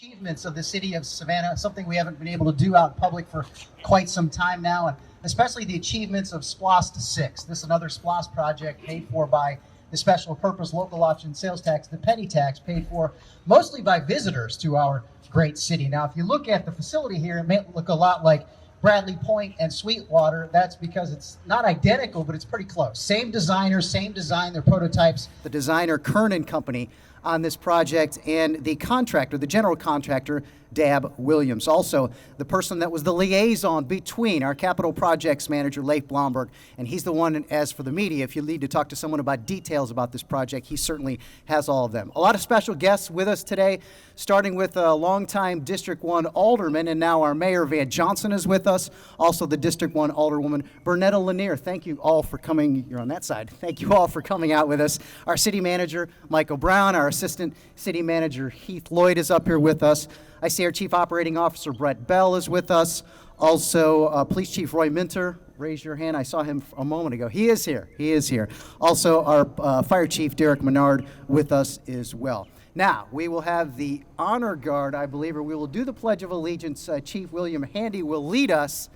Achievements of the city of Savannah, something we haven't been able to do out in public for quite some time now, and especially the achievements of SPLOST-6. This is another SPLOST project paid for by the special purpose local option sales tax, the petty tax, paid for mostly by visitors to our great city. Now, if you look at the facility here, it may look a lot like Bradley Point and Sweetwater. That's because it's not identical, but it's pretty close. Same designer, same design, they're prototypes. The designer, Kernan Company, on this project, and the contractor, the general contractor, Dab Williams. Also, the person that was the liaison between our capital projects manager, Leif Blomberg, and he's the one, as for the media, if you need to talk to someone about details about this project, he certainly has all of them. A lot of special guests with us today, starting with a longtime District 1 alderman, and now our Mayor Van Johnson is with us. Also, the District 1 alderwoman, Bernetta Lanier. Thank you all for coming. You're on that side. Thank you all for coming out with us. Our city manager, Michael Brown, our assistant city manager, Heath Lloyd, is up here with us. I see our Chief Operating Officer, Brett Bell, is with us. Also, Police Chief Roy Minter, raise your hand. I saw him a moment ago. He is here. He is here. Also, our Fire Chief, Derek Menard, with us as well. Now, we will have the honor guard, I believe, or we will do the Pledge of Allegiance. Chief William Handy will lead us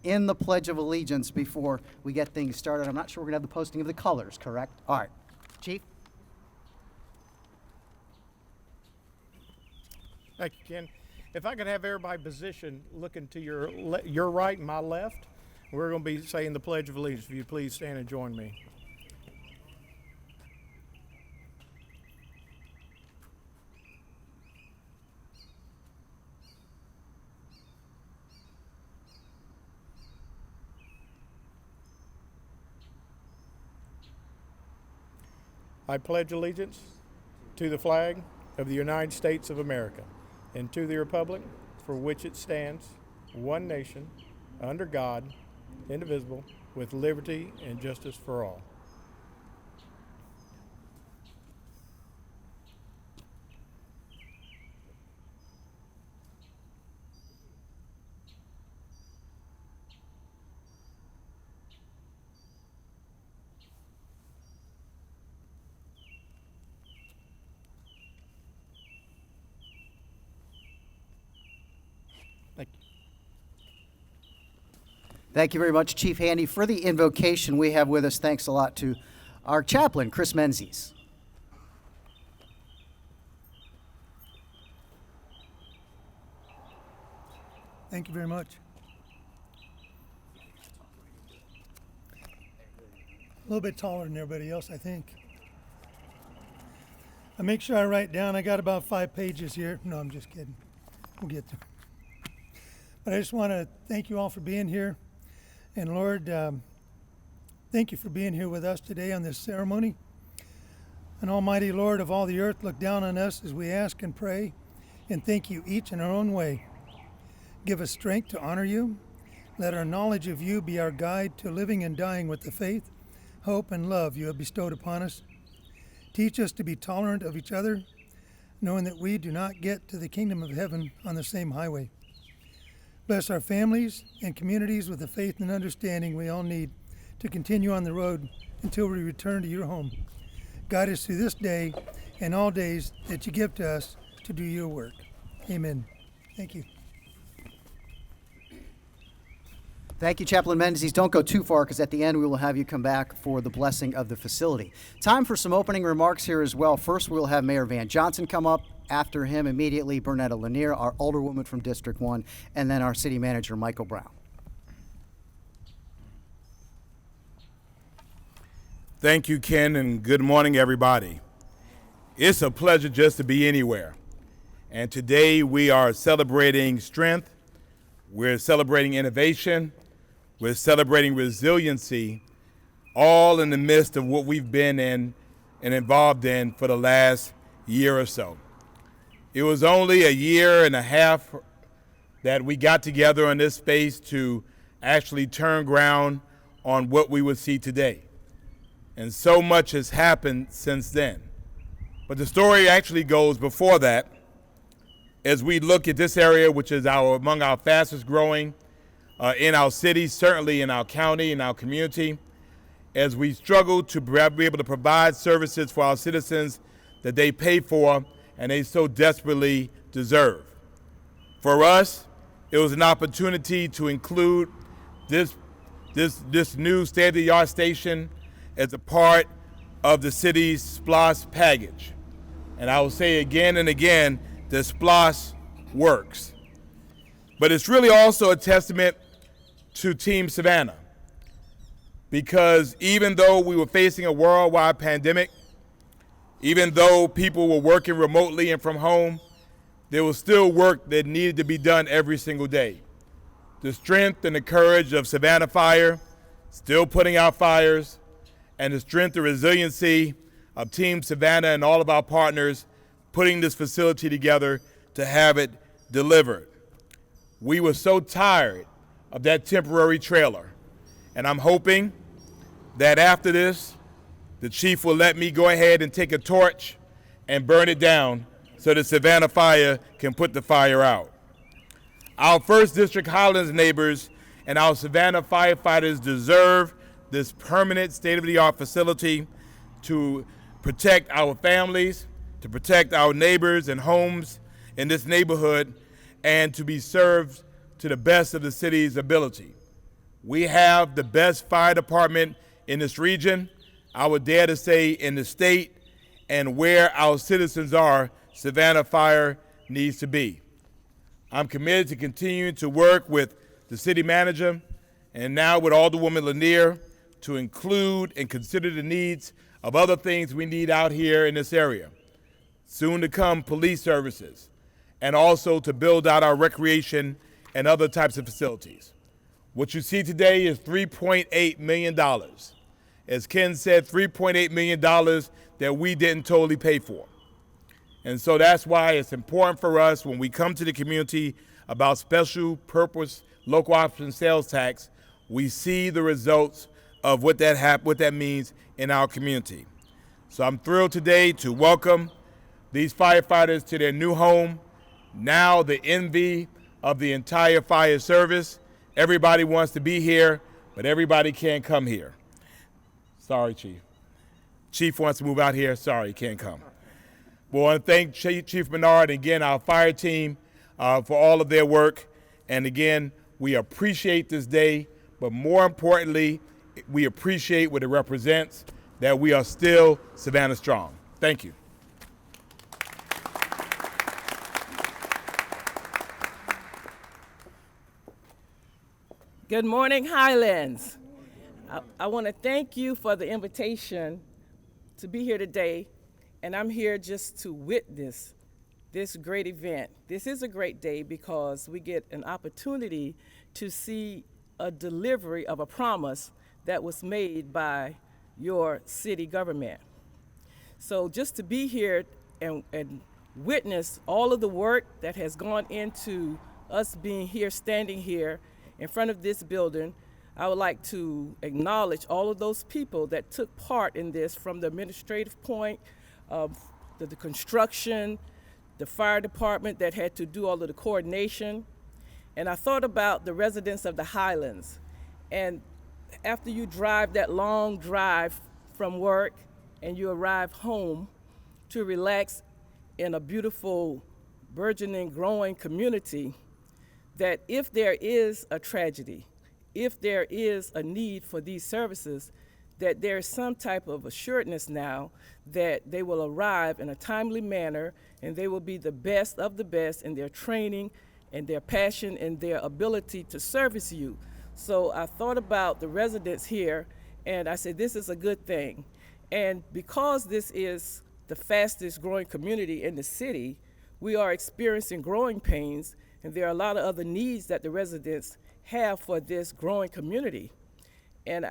in the Pledge of Allegiance before we get things started. I'm not sure we're going to have the posting of the colors, correct? All right. Chief? Thank you, Ken. If I could have everybody positioned looking to your right and my left, we're going to be saying the Pledge of Allegiance. If you please stand and join me. I pledge allegiance to the flag of the United States of America and to the republic for which it stands, one nation, under God, indivisible, with liberty and justice for all. Thank you. Thank you very much, Chief Handy. For the invocation we have with us, thanks a lot to our chaplain, Chris Menzies. Thank you very much. A little bit taller than everybody else, I think. I make sure I write down. I got about 5 pages here. No, I'm just kidding. We'll get to it. But I just want to thank you all for being here. And Lord, thank you for being here with us today on this ceremony. And Almighty Lord of all the earth, look down on us as we ask and pray and thank you each in our own way. Give us strength to honor you. Let our knowledge of you be our guide to living and dying with the faith, hope, and love you have bestowed upon us. Teach us to be tolerant of each other, knowing that we do not get to the kingdom of heaven on the same highway. Bless our families and communities with the faith and understanding we all need to continue on the road until we return to your home. Guide us through this day and all days that you give to us to do your work. Amen. Thank you. Thank you, Chaplain Menzies. Don't go too far, because at the end we will have you come back for the blessing of the facility. Time for some opening remarks here as well. First, we'll have Mayor Van Johnson come up. After him, immediately, Bernetta Lanier, our alderwoman from District 1, and then our city manager, Michael Brown. Thank you, Ken, and good morning, everybody. It's a pleasure just to be anywhere. And today we are celebrating strength, we're celebrating innovation, we're celebrating resiliency, all in the midst of what we've been in and involved in for the last year or so. It was only a year and a half that we got together in this space to actually turn ground on what we would see today. And so much has happened since then. But the story actually goes before that. As we look at this area, which is among our fastest growing in our city, certainly in our county, in our community, as we struggle to be able to provide services for our citizens that they pay for and they so desperately deserve. For us, it was an opportunity to include this new state-of-the-art station as a part of the city's SPLOST package. And I will say again and again, the SPLOST works. But it's really also a testament to Team Savannah, because even though we were facing a worldwide pandemic, even though people were working remotely and from home, there was still work that needed to be done every single day. The strength and the courage of Savannah Fire, still putting out fires, and the strength and resiliency of Team Savannah and all of our partners putting this facility together to have it delivered. We were so tired of that temporary trailer, and I'm hoping that after this, the chief will let me go ahead and take a torch and burn it down so that Savannah Fire can put the fire out. Our 1st District Highlands neighbors and our Savannah firefighters deserve this permanent state-of-the-art facility to protect our families, to protect our neighbors and homes in this neighborhood, and to be served to the best of the city's ability. We have the best fire department in this region, I would dare to say in the state, and where our citizens are, Savannah Fire needs to be. I'm committed to continuing to work with the city manager and now with Alderwoman Lanier to include and consider the needs of other things we need out here in this area. Soon to come, police services, and also to build out our recreation and other types of facilities. What you see today is $3.8 million. As Ken said, $3.8 million that we didn't totally pay for. And so that's why it's important for us when we come to the community about special purpose local option sales tax, we see the results of what that means in our community. So I'm thrilled today to welcome these firefighters to their new home, now the envy of the entire fire service. Everybody wants to be here, but everybody can't come here. Sorry, Chief. Chief wants to move out here. Sorry, he can't come. We want to thank Chief Menard and again our fire team for all of their work. And again, we appreciate this day, but more importantly, we appreciate what it represents, that we are still Savannah strong. Thank you. Good morning, Highlands. I want to thank you for the invitation to be here today, and I'm here just to witness this great event. This is a great day because we get an opportunity to see a delivery of a promise that was made by your city government. So just to be here and witness all of the work that has gone into us being here, standing here in front of this building, I would like to acknowledge all of those people that took part in this, from the administrative point, the construction, the fire department that had to do all of the coordination. And I thought about the residents of the Highlands. And after you drive that long drive from work and you arrive home to relax in a beautiful, burgeoning, growing community, that if there is a tragedy, if there is a need for these services, that there is some type of assuredness now that they will arrive in a timely manner and they will be the best of the best in their training and their passion and their ability to service you. So I thought about the residents here and I said, this is a good thing. And because this is the fastest growing community in the city, we are experiencing growing pains, and there are a lot of other needs that the residents have for this growing community. And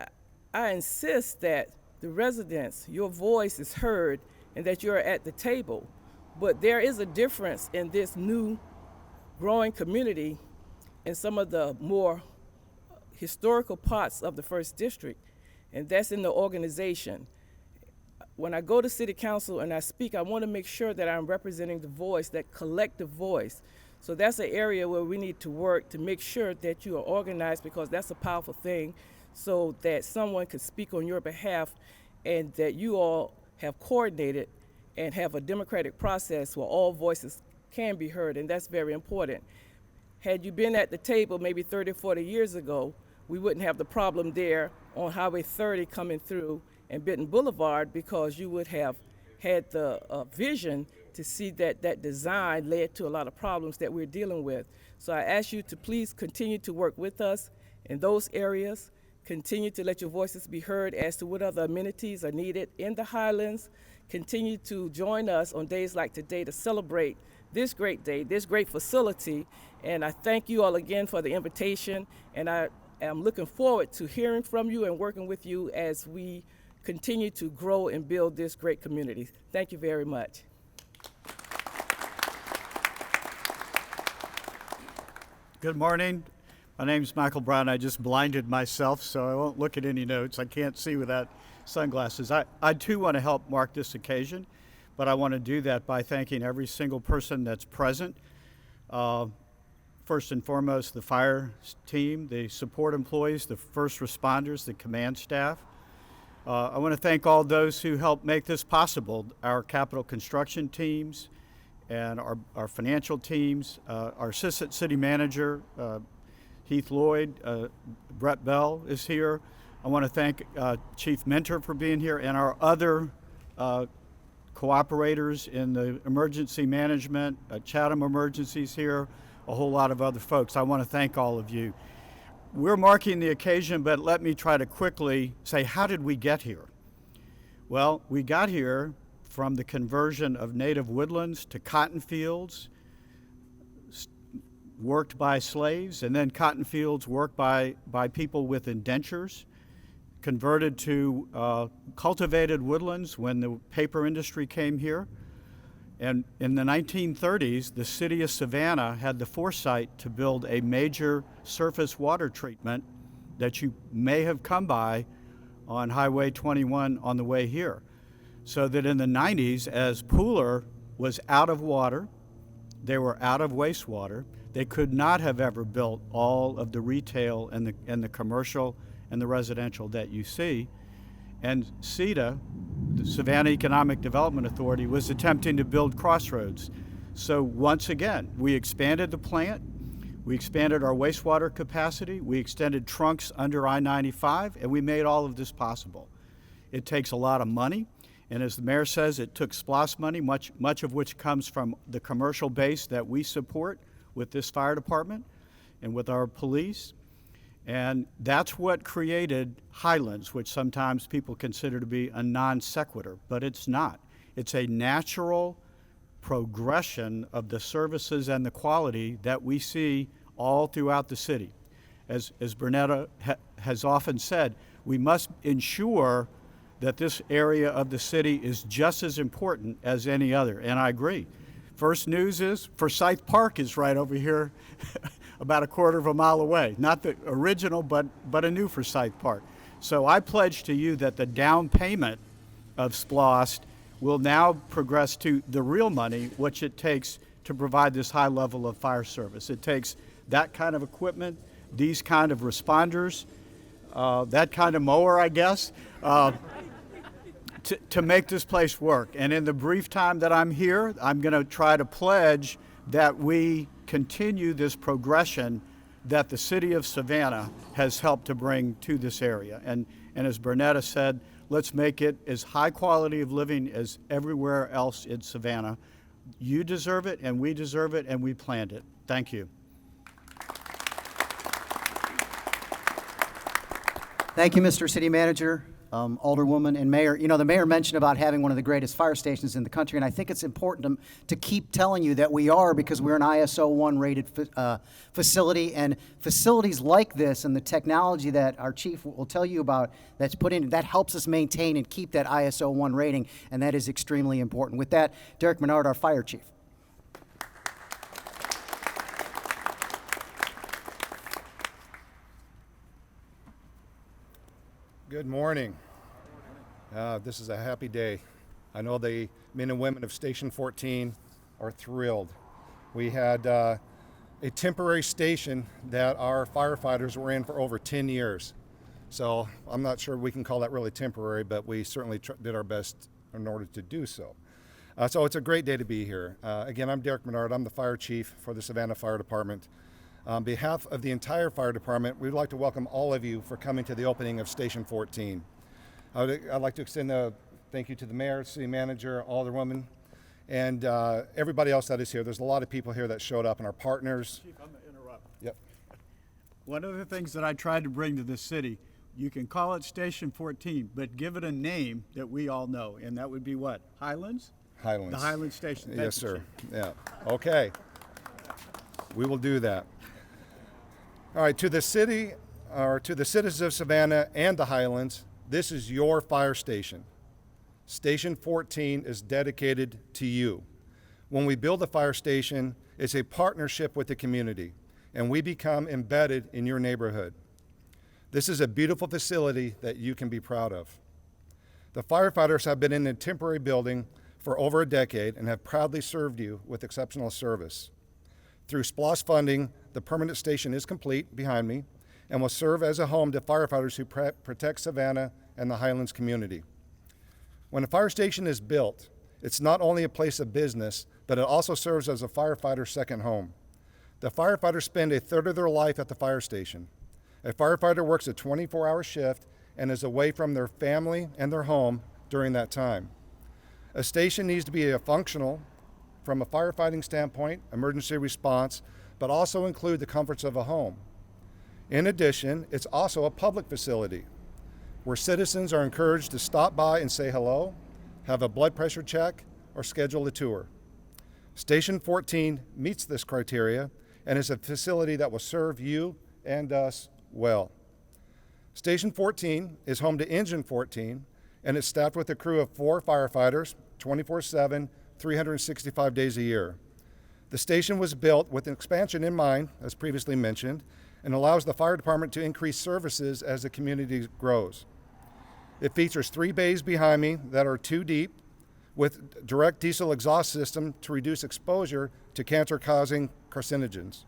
I insist that the residents, your voice is heard and that you're at the table. But there is a difference in this new growing community in some of the more historical parts of the 1st District, and that's in the organization. When I go to City Council and I speak, I want to make sure that I'm representing the voice, that collective voice. So that's an area where we need to work to make sure that you are organized, because that's a powerful thing, so that someone could speak on your behalf and that you all have coordinated and have a democratic process where all voices can be heard, and that's very important. Had you been at the table maybe 30 or 40 years ago, we wouldn't have the problem there on Highway 30 coming through and Benton Boulevard, because you would have had the vision to see that that design led to a lot of problems that we're dealing with. So I ask you to please continue to work with us in those areas, continue to let your voices be heard as to what other amenities are needed in the Highlands, continue to join us on days like today to celebrate this great day, this great facility, and I thank you all again for the invitation, and I am looking forward to hearing from you and working with you as we continue to grow and build this great community. Thank you very much. Good morning. My name's Michael Brown. I just blinded myself, so I won't look at any notes. I can't see without sunglasses. I too want to help mark this occasion, but I want to do that by thanking every single person that's present. First and foremost, the fire team, the support employees, the first responders, the command staff. I want to thank all those who helped make this possible, our capital construction teams and our financial teams, our assistant city manager, Heath Lloyd, Brett Bell is here. I want to thank Chief Mentor for being here, and our other cooperators in the emergency management, Chatham Emergencies here, a whole lot of other folks. I want to thank all of you. We're marking the occasion, but let me try to quickly say, how did we get here? Well, we got here from the conversion of native woodlands to cotton fields worked by slaves, and then cotton fields worked by people with indentures, converted to cultivated woodlands when the paper industry came here. And in the 1930s, the city of Savannah had the foresight to build a major surface water treatment that you may have come by on Highway 21 on the way here. So that in the 90s, as Pooler was out of water, they were out of wastewater, they could not have ever built all of the retail and the commercial and the residential that you see. And CEDA, the Savannah Economic Development Authority, was attempting to build Crossroads. So once again, we expanded the plant, we expanded our wastewater capacity, we extended trunks under I-95, and we made all of this possible. It takes a lot of money, and as the mayor says, it took SPLOST money, much of which comes from the commercial base that we support with this fire department and with our police. And that's what created Highlands, which sometimes people consider to be a non sequitur, but it's not. It's a natural progression of the services and the quality that we see all throughout the city. As Bernetta has often said, we must ensure that this area of the city is just as important as any other, and I agree. First news is Forsyth Park is right over here about a quarter of a mile away. Not the original, but a new Forsyth Park. So I pledge to you that the down payment of SPLOST will now progress to the real money, which it takes to provide this high level of fire service. It takes that kind of equipment, these kind of responders, that kind of mower, I guess, to make this place work. And in the brief time that I'm here, I'm going to try to pledge that we continue this progression that the city of Savannah has helped to bring to this area. And as Bernetta said, let's make it as high quality of living as everywhere else in Savannah. You deserve it, and we deserve it, and we planned it. Thank you. Thank you, Mr. City Manager, Alderwoman, and Mayor. You know, the Mayor mentioned about having one of the greatest fire stations in the country, and I think it's important to keep telling you that we are, because we're an ISO 1 rated facility, and facilities like this and the technology that our chief will tell you about that's put in, that helps us maintain and keep that ISO 1 rating, and that is extremely important. With that, Derek Menard, our fire chief. Good morning. This is a happy day. I know the men and women of Station 14 are thrilled. We had a temporary station that our firefighters were in for over 10 years. So I'm not sure we can call that really temporary, but we certainly did our best in order to do so. So it's a great day to be here. Again, I'm Derek Menard. I'm the fire chief for the Savannah Fire Department. On behalf of the entire fire department, we'd like to welcome all of you for coming to the opening of Station 14. I'd like to extend a thank you to the mayor, city manager, alderwoman, and everybody else that is here. There's a lot of people here that showed up, and our partners. Chief, I'm going to interrupt. Yep. One of the things that I tried to bring to this city, you can call it Station 14, but give it a name that we all know, and that would be what? Highlands? Highlands. The Highlands Station. Thank Yes, you, sir. Chief. Yeah. Okay. We will do that. All right. To the city, or to the citizens of Savannah and the Highlands, this is your fire station. Station 14 is dedicated to you. When we build a fire station, it's a partnership with the community, and we become embedded in your neighborhood. This is a beautiful facility that you can be proud of. The firefighters have been in a temporary building for over a decade and have proudly served you with exceptional service. Through SPLOST funding, the permanent station is complete behind me and will serve as a home to firefighters who protect Savannah and the Highlands community. When a fire station is built, it's not only a place of business, but it also serves as a firefighter's second home. The firefighters spend a third of their life at the fire station. A firefighter works a 24-hour shift and is away from their family and their home during that time. A station needs to be functional from a firefighting standpoint, emergency response, but also include the comforts of a home. In addition, it's also a public facility where citizens are encouraged to stop by and say hello, have a blood pressure check, or schedule a tour. Station 14 meets this criteria and is a facility that will serve you and us well. Station 14 is home to Engine 14, and it's staffed with a crew of 4 firefighters, 24/7, 365 days a year. The station was built with an expansion in mind, as previously mentioned, and allows the fire department to increase services as the community grows. It features 3 bays behind me that are 2 deep, with direct diesel exhaust system to reduce exposure to cancer-causing carcinogens.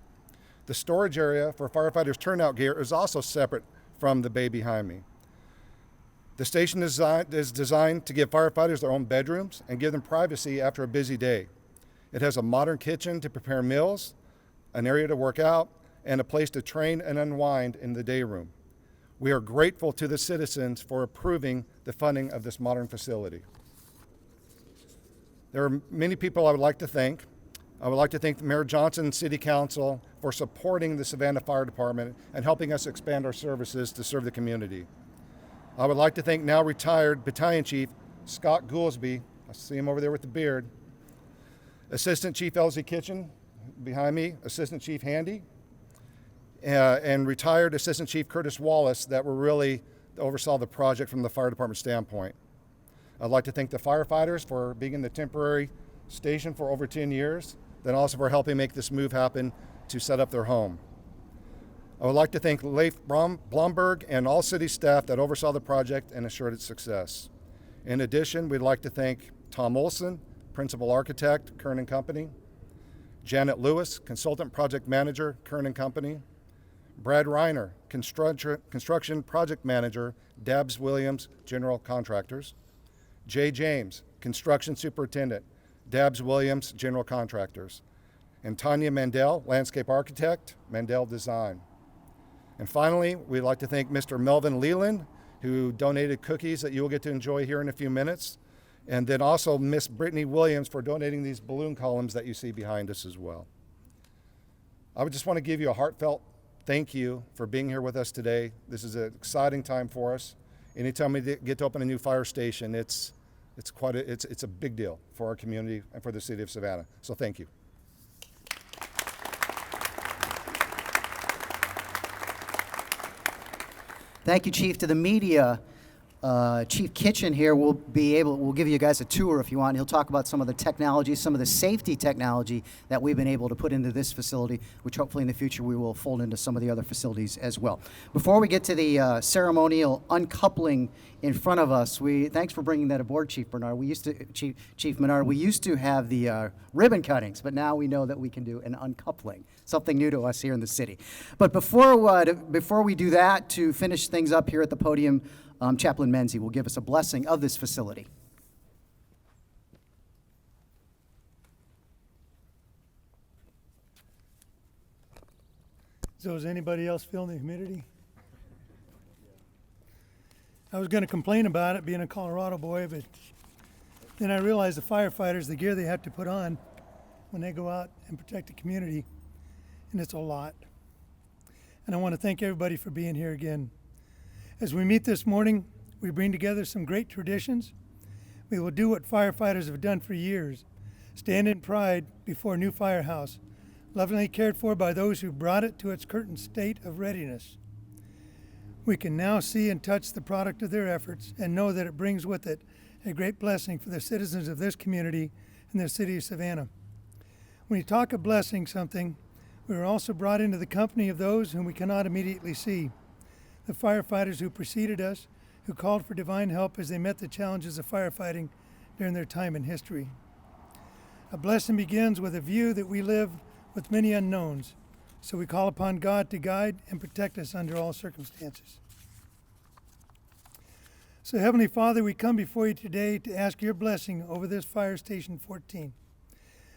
The storage area for firefighters' turnout gear is also separate from the bay behind me. The station is designed to give firefighters their own bedrooms and give them privacy after a busy day. It has a modern kitchen to prepare meals, an area to work out, and a place to train and unwind in the day room. We are grateful to the citizens for approving the funding of this modern facility. There are many people I would like to thank. I would like to thank Mayor Johnson and City Council for supporting the Savannah Fire Department and helping us expand our services to serve the community. I would like to thank now retired Battalion Chief Scott Goolsby. I see him over there with the beard. Assistant Chief Elsie Kitchen behind me, Assistant Chief Handy, and retired Assistant Chief Curtis Wallace that were really oversaw the project from the fire department standpoint. I'd like to thank the firefighters for being in the temporary station for over 10 years, then also for helping make this move happen to set up their home. I would like to thank Leif Blomberg and all city staff that oversaw the project and assured its success. In addition, we'd like to thank Tom Olson, Principal Architect, Kern & Company, Janet Lewis, Consultant Project Manager, Kern & Company, Brad Reiner, Construction Project Manager, Dabbs Williams General Contractors, Jay James, Construction Superintendent, Dabbs Williams General Contractors, and Tanya Mandel, Landscape Architect, Mandel Design. And finally, we'd like to thank Mr. Melvin Leland, who donated cookies that you will get to enjoy here in a few minutes, and then also Miss Brittany Williams for donating these balloon columns that you see behind us as well. I would just want to give you a heartfelt thank you for being here with us today. This is an exciting time for us. Anytime we get to open a new fire station, it's a big deal for our community and for the city of Savannah. So thank you. Thank you, Chief. To the media, Chief Kitchen here will give you guys a tour if you want. He'll talk about some of the technology, some of the safety technology that we've been able to put into this facility, which hopefully in the future we will fold into some of the other facilities as well. Before we get to the ceremonial uncoupling in front of us, thanks for bringing that aboard, Chief Bernard. Chief Menard, we used to have the ribbon cuttings, but now we know that we can do an uncoupling, something new to us here in the city. But before we do that, to finish things up here at the podium, Chaplain Menzie will give us a blessing of this facility. So is anybody else feeling the humidity? I was going to complain about it being a Colorado boy, but then I realized the firefighters, the gear they have to put on when they go out and protect the community, and it's a lot. And I want to thank everybody for being here again. As we meet this morning, we bring together some great traditions. We will do what firefighters have done for years, stand in pride before a new firehouse, lovingly cared for by those who brought it to its current state of readiness. We can now see and touch the product of their efforts and know that it brings with it a great blessing for the citizens of this community and the city of Savannah. When you talk of blessing something, we are also brought into the company of those whom we cannot immediately see. The firefighters who preceded us, who called for divine help as they met the challenges of firefighting during their time in history. A blessing begins with a view that we live with many unknowns, so we call upon God to guide and protect us under all circumstances. So Heavenly Father, we come before you today to ask your blessing over this Fire Station 14.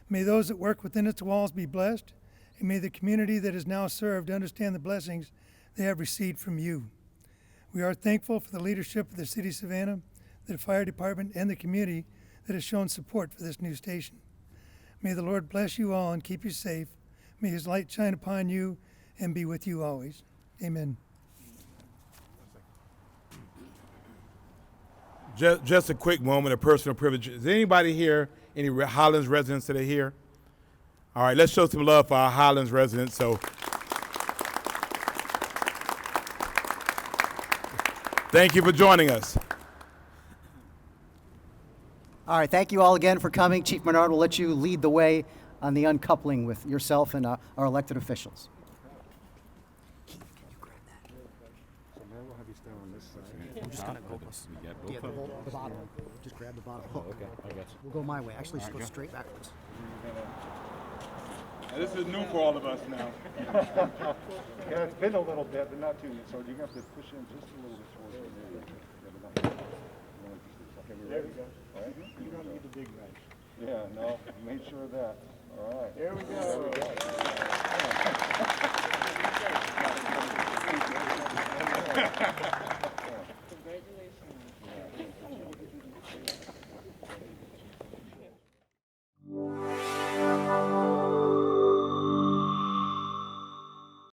May those that work within its walls be blessed, and may the community that is now served understand the blessings they have received from you. We are thankful for the leadership of the City of Savannah, the fire department, and the community that has shown support for this new station. May the Lord bless you all and keep you safe. May his light shine upon you and be with you always. Amen. Just a quick moment of personal privilege. Is anybody here, any Highlands residents that are here? All right, let's show some love for our Highlands residents. So, thank you for joining us. All right, thank you all again for coming. Chief Menard will let you lead the way on the uncoupling with yourself and our elected officials. Keith, can you grab that? So now we'll have you stand on this side. I'm just going to go. Yeah, the bottom. Just grab the bottom hook. Okay, I got you. We'll go my way. Actually, just go straight backwards. This is new for all of us now. Yeah, it's been a little bit, but not too much. So you have to push in just a little bit towards it. There we go. All right. You don't need the big wrench. Yeah, no, made sure of that. All right. There we go. There we go.